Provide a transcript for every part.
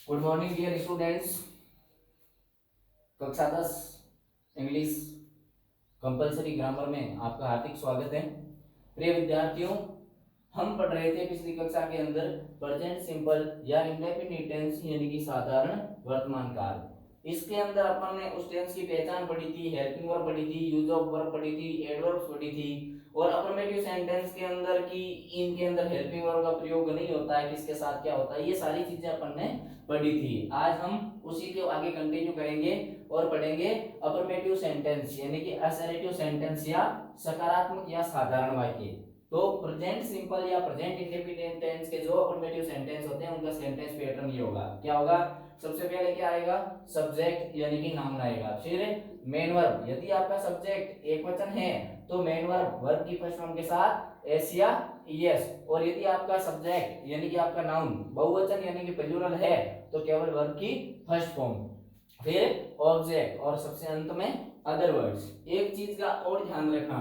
Good morning dear students. कक्षा 10 English compulsory grammar में आपका हार्दिक स्वागत है। प्रिय विद्यार्थियों, हम पढ़ रहे थे पिछली कक्षा के अंदर प्रेजेंट सिंपल या इंडेफिनिट टेंस यानी कि साधारण वर्तमान काल। इसके अंदर अपन ने उस टेंस की पहचान पढ़ी थी, हेल्पिंग वर्ब पढ़ी थी, यूज ऑफ वर्ब पढ़ी थी, एडवर्ब्स पढ़ी थी और अफर्मेटिव सेंटेंस के अंदर की इनके अंदर हेल्पिंग वर्ब का प्रयोग नहीं होता है, किसके साथ क्या होता है, ये सारी चीजें अपन ने पढ़ी थी। आज हम उसी के आगे कंटिन्यू करेंगे और पढ़ेंगे अफर्मेटिव सेंटेंस यानी कि असर्टिव सेंटेंस या सकारात्मक या साधारण वाक्य। तो प्रेजेंट सिंपल या प्रेजेंट इंडेफिनिट टेंस के जो अफर्मेटिव सेंटेंस होते हैं उनका सेंटेंस पैटर्न ये होगा। क्या होगा? सबसे पहले क्या आएगा? सब्जेक्ट यानी कि नाउन आएगा। फिर मेन वर्ब, यदि आपका सब्जेक्ट एक वचन है तो मेन वर्ब वर्ब की फर्स्ट फॉर्म के साथ एस या ईएस, और यदि आपका सब्जेक्ट यानी कि आपका नाउन बहुवचन यानी कि प्लूरल है तो केवल वर्ब की फर्स्ट फॉर्म, फिर ऑब्जेक्ट और सबसे अंत में अदर वर्ड्स। एक चीज का और ध्यान रखना,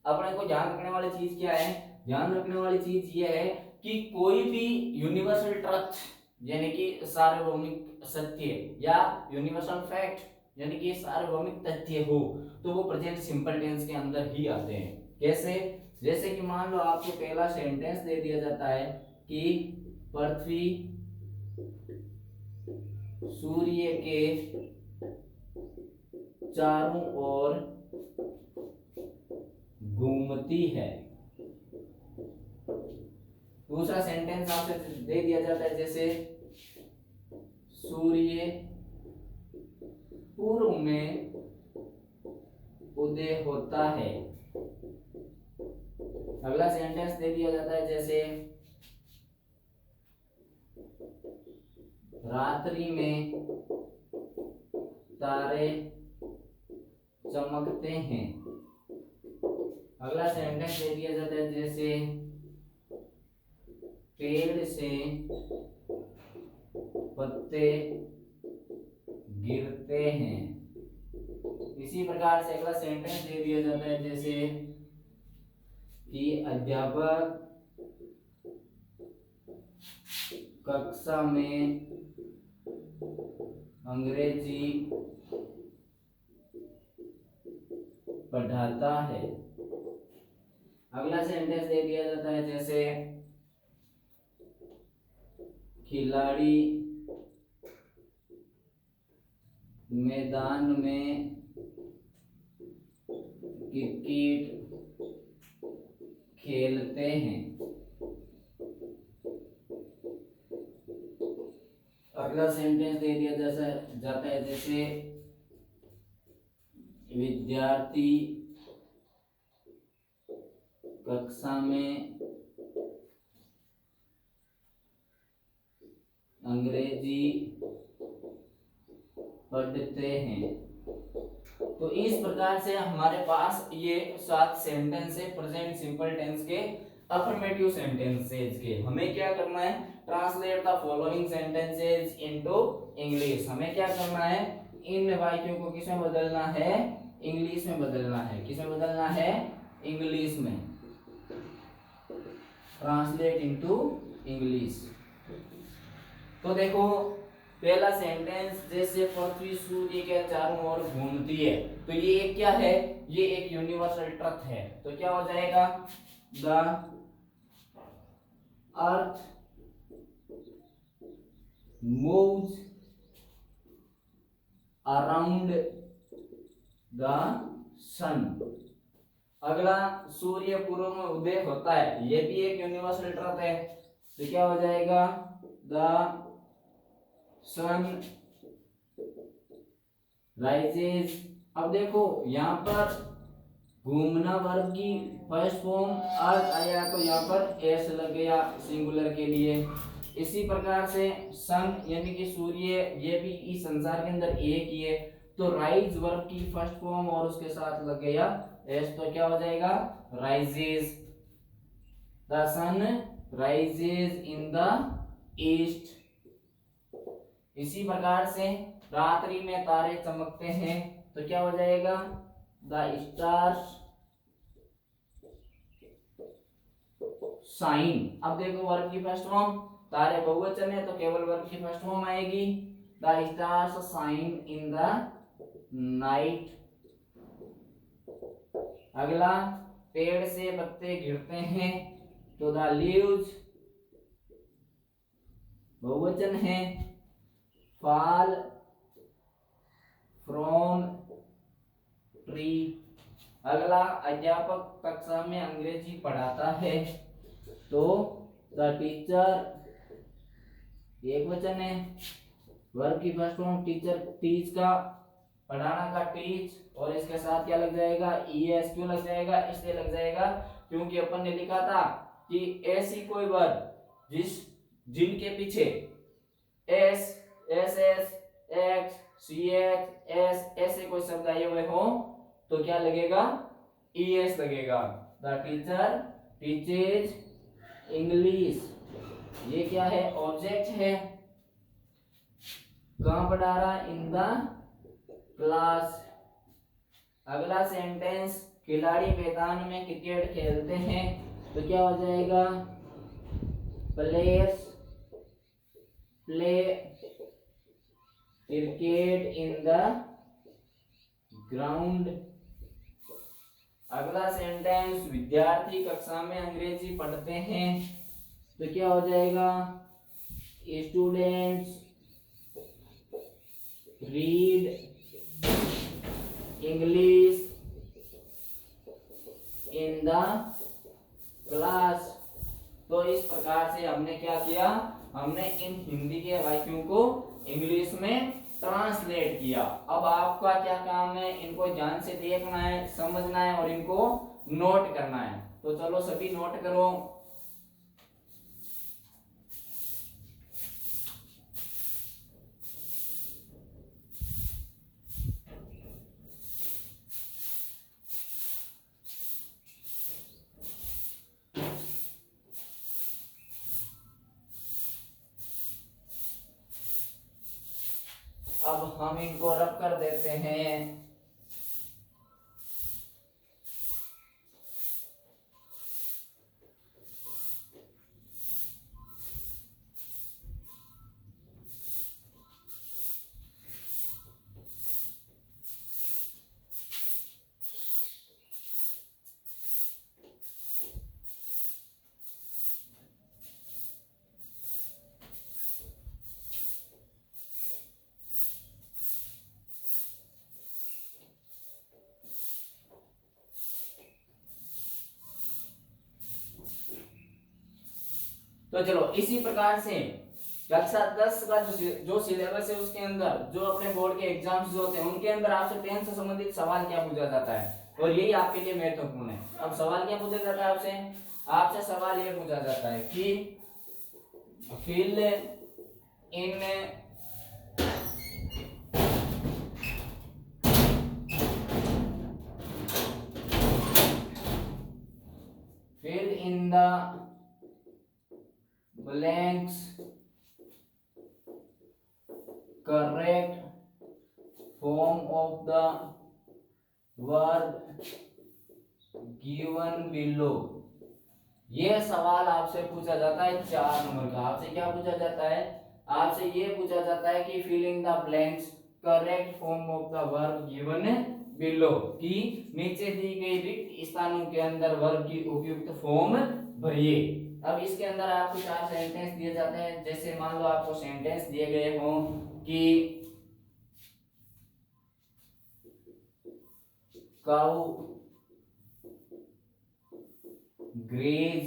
अपने को ध्यान रखने वाली चीज क्या है? ध्यान रखने वाली चीज ये है कि कोई भी यूनिवर्सल ट्रुथ यानी कि सार्वभौमिक सत्य या यूनिवर्सल फैक्ट यानी कि सार्वभौमिक तथ्य हो तो वो प्रेजेंट सिंपल टेंस के अंदर ही आते हैं। कैसे? जैसे कि मान लो आपको पहला सेंटेंस दे दिया जाता है कि पृथ्वी सूर्य के चारों ओर घूमती है। दूसरा सेंटेंस आपसे दे दिया जाता है जैसे सूर्य पूर्व में उदय होता है। अगला सेंटेंस दे दिया जाता है जैसे रात्रि में तारे चमकते हैं। अगला सेंटेंस दे दिया जाता है जैसे पेड़ से पत्ते गिरते हैं। इसी प्रकार से अगला सेंटेंस दे दिया जाता है जैसे कि अध्यापक कक्षा में अंग्रेजी पढ़ाता है। अगला सेंटेंस दे दिया जाता है जैसे खिलाड़ी मैदान में क्रिकेट खेलते हैं। अगला सेंटेंस दे दिया जाता है जैसे विद्यार्थी कक्षा में अंग्रेजी पढ़ते हैं। तो इस प्रकार से हमारे पास ये 7 सेंटेंस है प्रेजेंट सिंपल टेंस के अफर्मेटिव सेंटेंसेस के। हमें क्या करना है? Translate the following sentences into English. हमें क्या करना है? इन वाक्यों को किसमें बदलना है? इंग्लिश में बदलना है। किसमें बदलना है? इंग्लिश में। Translate into English. तो देखो पहला सेंटेंस जैसे पृथ्वी सूर्य के चारों ओर घूमती है, तो ये एक क्या है? ये एक यूनिवर्सल ट्रुथ है। तो क्या हो जाएगा? The earth moves around the sun. अगला सूर्य पूर्व में उदय होता है, ये भी एक यूनिवर्सल ट्रुथ है। तो क्या हो जाएगा? The sun rises. अब देखो यहाँ पर घूमना वर्ब की फर्स्ट फॉर्म अर्थ आया तो यहाँ पर एस लग गया सिंगुलर के लिए। इसी प्रकार से सन यानी कि सूर्य, ये भी इस संसार के अंदर एक ही है, तो राइज वर्ब की फर्स्ट फॉर्म और उसके साथ लग गया एस, तो क्या हो जाएगा? Rises. The sun rises in the east. इसी प्रकार से रात्रि में तारे चमकते हैं, तो क्या हो जाएगा? The stars shine. अब देखो वर्ब की फर्स्ट फॉर्म तारे बहुवचन है तो केवल वर्ब की फर्स्ट फॉर्म आएगी, the stars shine in the night. अगला, पेड़ से पत्ते गिरते हैं तो द लीव्स बहुवचन है, फॉल फ्रॉम ट्री। अगला, अध्यापक कक्षा में अंग्रेजी पढ़ाता है तो द टीचर एक वचन है, वर्ब की फर्स्ट फॉर्म टीचर, टीच का पढ़ाना का टीच, और इसके साथ क्या लग जाएगा, ईएस। क्यों लग जाएगा, इसलिए लग जाएगा क्योंकि अपन ने लिखा था कि ऐसी कोई वर्ब जिनके पीछे S, S S, X, C H, S ऐसे कोई शब्द आए हुए हो तो क्या लगेगा, ईएस लगेगा। द टीचर टीचेज इंग्लिश, ये क्या है, ऑब्जेक्ट है। कहां पढ़ा रहा, इन द क्लास। अगला सेंटेंस, खिलाड़ी मैदान में क्रिकेट खेलते हैं तो क्या हो जाएगा, players play cricket in the ground. अगला सेंटेंस, विद्यार्थी कक्षा में अंग्रेजी पढ़ते हैं तो क्या हो जाएगा, students read English in the class. तो इस प्रकार से हमने क्या किया, हमने इन हिंदी के वाक्यों को इंग्लिश में ट्रांसलेट किया। अब आपका क्या काम है, इनको ध्यान से देखना है, समझना है और इनको नोट करना है। तो चलो सभी नोट करो। अब हम इनको रब कर देते हैं। तो चलो इसी प्रकार से कक्षा 10 का जो सिलेबस है उसके अंदर जो अपने बोर्ड के एग्जाम्स जो होते हैं उनके अंदर आपसे 10 से संबंधित सवाल क्या पूछा जाता है, और यही आपके लिए महत्वपूर्ण है। अब सवाल क्या पूछा जाता है आपसे, आपसे सवाल ये पूछा जाता है कि fill in fill in the blanks correct form of the verb given below। ये सवाल आपसे पूछा जाता है 4 नंबर का। आपसे क्या पूछा जाता है, आपसे ये पूछा जाता है कि fill in the blanks correct form of the verb given below, कि नीचे दी गई रिक्त स्थानों के अंदर वर्ब की उपयुक्त फॉर्म भरिए। अब इसके अंदर आपको 4 सेंटेंस दिए जाते हैं। जैसे मान लो आपको सेंटेंस दिए गए हों कि काऊ ग्रेज